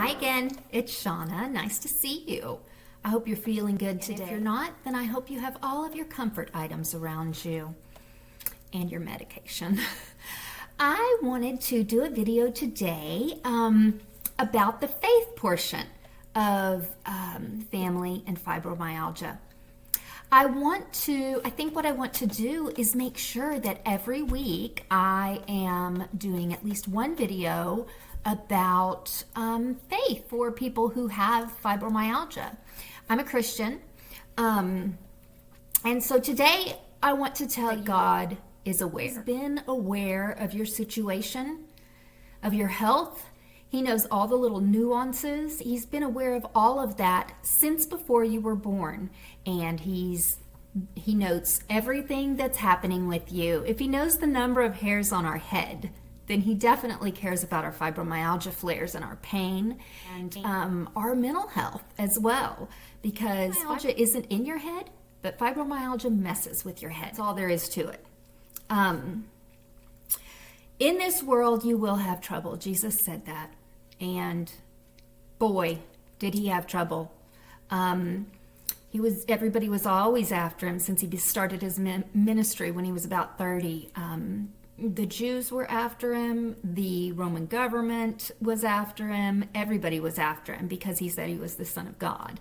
Hi again, it's Shauna. Nice to see you. I hope you're feeling good today. If you're not, then I hope you have all of your comfort items around you and your medication. I wanted to do a video today about the faith portion of family and fibromyalgia. I think what I want to do is make sure that every week I am doing at least one video about faith for people who have fibromyalgia. I'm a Christian, and so today I want to tell you God is aware. He's been aware of your situation, of your health. He knows all the little nuances. He's been aware of all of that since before you were born, and he knows everything that's happening with you. If he knows the number of hairs on our head, then he definitely cares about our fibromyalgia flares and our pain and our mental health as well, because fibromyalgia isn't in your head, but fibromyalgia messes with your head. That's all there is to it. In this world, you will have trouble. Jesus said that. And boy, did he have trouble. Everybody was always after him since he started his ministry when he was about 30. The Jews were after him. The Roman government was after him. Everybody was after him because he said he was the Son of God.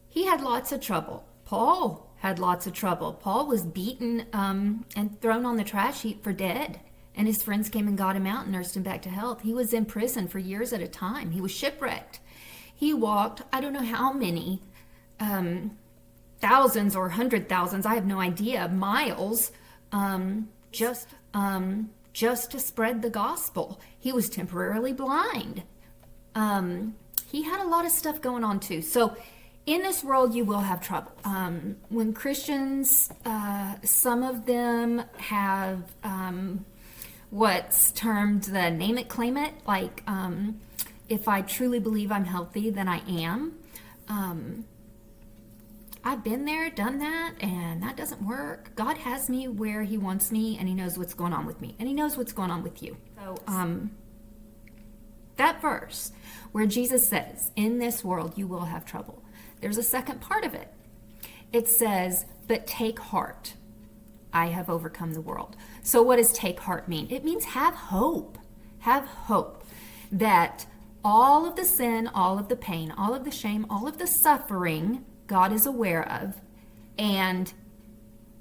He had lots of trouble. Paul had lots of trouble. Paul was beaten and thrown on the trash heap for dead. And his friends came and got him out and nursed him back to health. He was in prison for years at a time. He was shipwrecked. He walked, I don't know how many, thousands or 100,000s, I have no idea, miles, just to spread the gospel. He was temporarily blind. He had a lot of stuff going on too. So in this world, you will have trouble. When Christians, some of them have what's termed the name it, claim it. Like, if I truly believe I'm healthy, then I am. I've been there, done that, and that doesn't work. God has me where he wants me, and he knows what's going on with me, and he knows what's going on with you. So, that verse where Jesus says, in this world you will have trouble, there's a second part of it. It says, but take heart, I have overcome the world. So what does take heart mean? It means have hope. Have hope that all of the sin, all of the pain, all of the shame, all of the suffering, God is aware of, and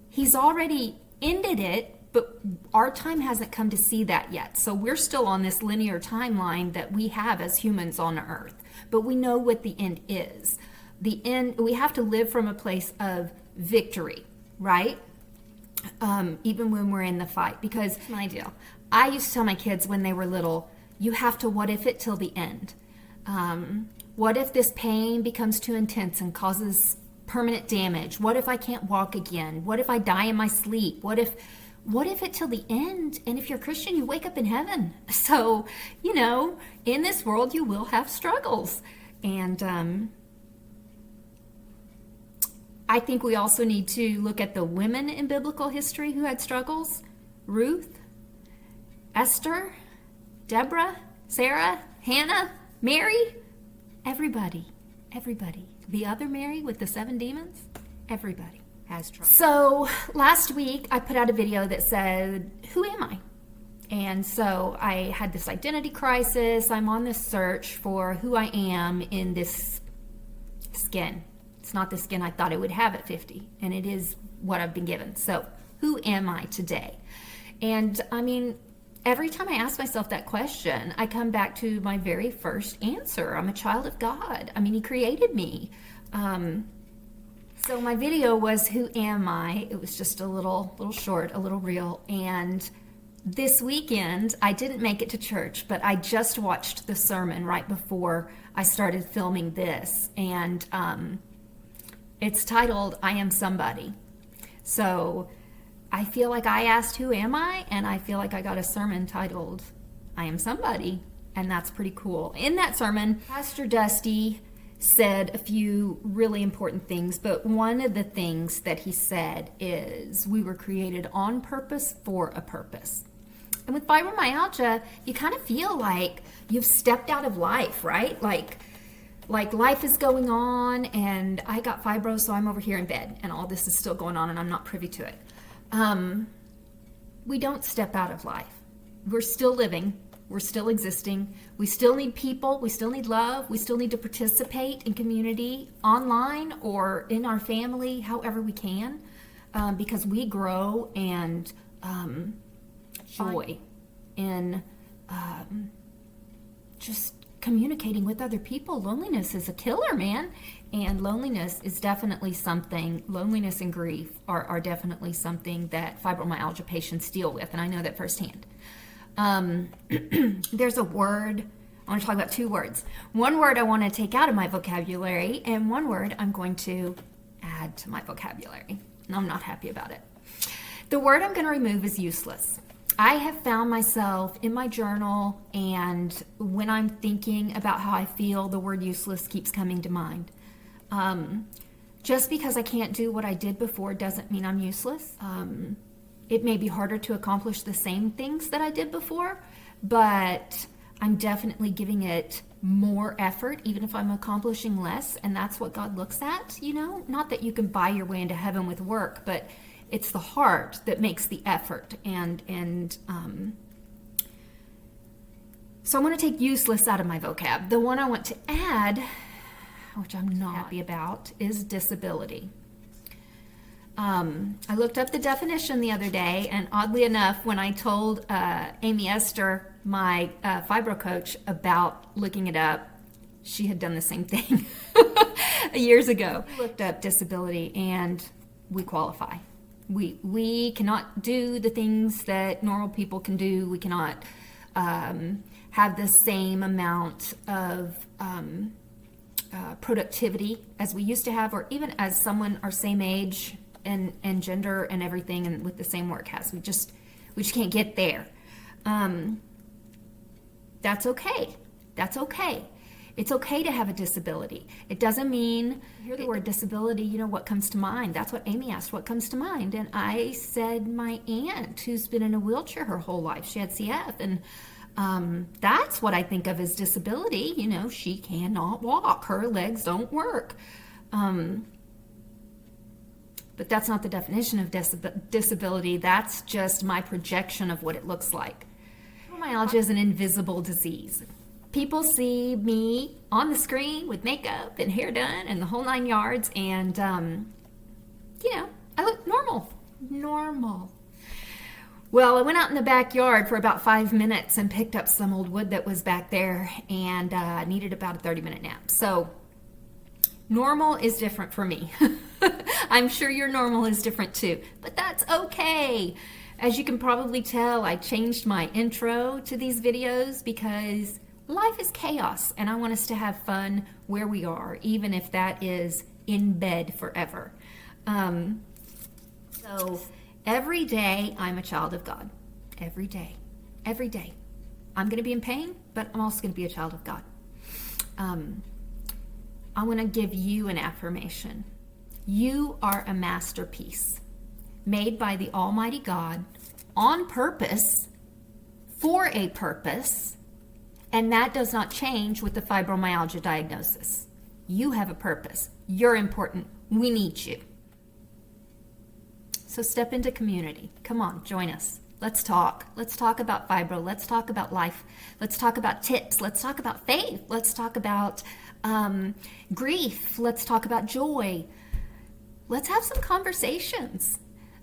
he's already ended it, but our time hasn't come to see that yet. So we're still on this linear timeline that we have as humans on earth, but we know what the end is. The end, we have to live from a place of victory, right? Even when we're in the fight, because my deal, I used to tell my kids when they were little, you have to what if it till the end. What if this pain becomes too intense and causes permanent damage? What if I can't walk again? What if I die in my sleep? What if it till the end? And if you're Christian, you wake up in heaven. So, in this world, you will have struggles. And I think we also need to look at the women in biblical history who had struggles. Ruth, Esther, Deborah, Sarah, Hannah, Mary, everybody. The other Mary with the 7 demons, everybody has trouble. So last week I put out a video that said, who am I? And so I had this identity crisis. I'm on this search for who I am in this skin. It's not the skin I thought I would have at 50, and it is what I've been given. So who am I today? And I mean, every time I ask myself that question, I come back to my very first answer. I'm a child of God. I mean, he created me. So my video was, who am I? It was just a little short, a little reel. And this weekend, I didn't make it to church, but I just watched the sermon right before I started filming this. And it's titled, I Am Somebody. So I feel like I asked, who am I? And I feel like I got a sermon titled, I Am Somebody. And that's pretty cool. In that sermon, Pastor Dusty said a few really important things, but one of the things that he said is we were created on purpose for a purpose. And with fibromyalgia, you kind of feel like you've stepped out of life, right? Like life is going on, and I got fibro, so I'm over here in bed, and all this is still going on, and I'm not privy to it. We don't step out of life. We're still living. We're still existing. We still need people. We still need love. We still need to participate in community, online or in our family, however we can, because we grow and joy in just communicating with other people. Loneliness is a killer, man. And loneliness is definitely something, loneliness and grief are definitely something that fibromyalgia patients deal with. And I know that firsthand. There's a word, I want to talk about two words. One word I want to take out of my vocabulary, and one word I'm going to add to my vocabulary. And I'm not happy about it. The word I'm going to remove is useless. I have found myself in my journal, and when I'm thinking about how I feel, the word useless keeps coming to mind. Just because I can't do what I did before doesn't mean I'm useless. It may be harder to accomplish the same things that I did before, but I'm definitely giving it more effort, even if I'm accomplishing less, and that's what God looks at, you know? Not that you can buy your way into heaven with work, but it's the heart that makes the effort. So I'm going to take useless out of my vocab. The one I want to add, which I'm not happy about, is disability. I looked up the definition the other day, and oddly enough, when I told Amy Esther, my fibro coach, about looking it up, she had done the same thing years ago. I looked up disability, and we qualify. We cannot do the things that normal people can do. We cannot have the same amount of productivity as we used to have, or even as someone our same age and gender and everything, and with the same work has. We just can't get there. That's okay. That's okay. It's okay to have a disability. It doesn't mean, you hear the word disability, you know, what comes to mind? That's what Amy asked, what comes to mind? And I said my aunt, who's been in a wheelchair her whole life. She had CF, and that's what I think of as disability. You know, she cannot walk. Her legs don't work. But that's not the definition of disability. That's just my projection of what it looks like. Fibromyalgia is an invisible disease. People see me on the screen with makeup and hair done and the whole 9 yards, and, you know, I look normal. Well, I went out in the backyard for about 5 minutes and picked up some old wood that was back there, and needed about a 30-minute nap. So normal is different for me. I'm sure your normal is different too, but that's okay. As you can probably tell, I changed my intro to these videos because life is chaos, and I want us to have fun where we are, even if that is in bed forever. So every day I'm a child of God. Every day. Every day. I'm going to be in pain, but I'm also going to be a child of God. I want to give you an affirmation. You are a masterpiece made by the Almighty God on purpose, for a purpose, and that does not change with the fibromyalgia diagnosis. You have a purpose. You're important. We need you. So step into community. Come on, join us. Let's talk. Let's talk about fibro. Let's talk about life. Let's talk about tips. Let's talk about faith. Let's talk about grief. Let's talk about joy. Let's have some conversations.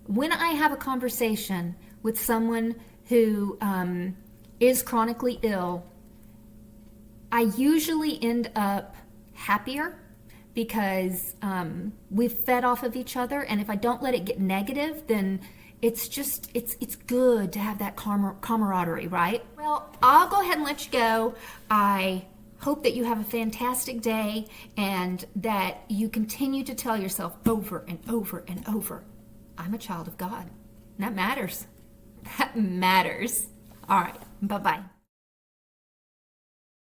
When I have a conversation with someone who is chronically ill, I usually end up happier because we've fed off of each other, and if I don't let it get negative, then it's good to have that camaraderie, right? Well, I'll go ahead and let you go. I hope that you have a fantastic day, and that you continue to tell yourself over and over and over, I'm a child of God. And that matters. That matters. All right. Bye-bye.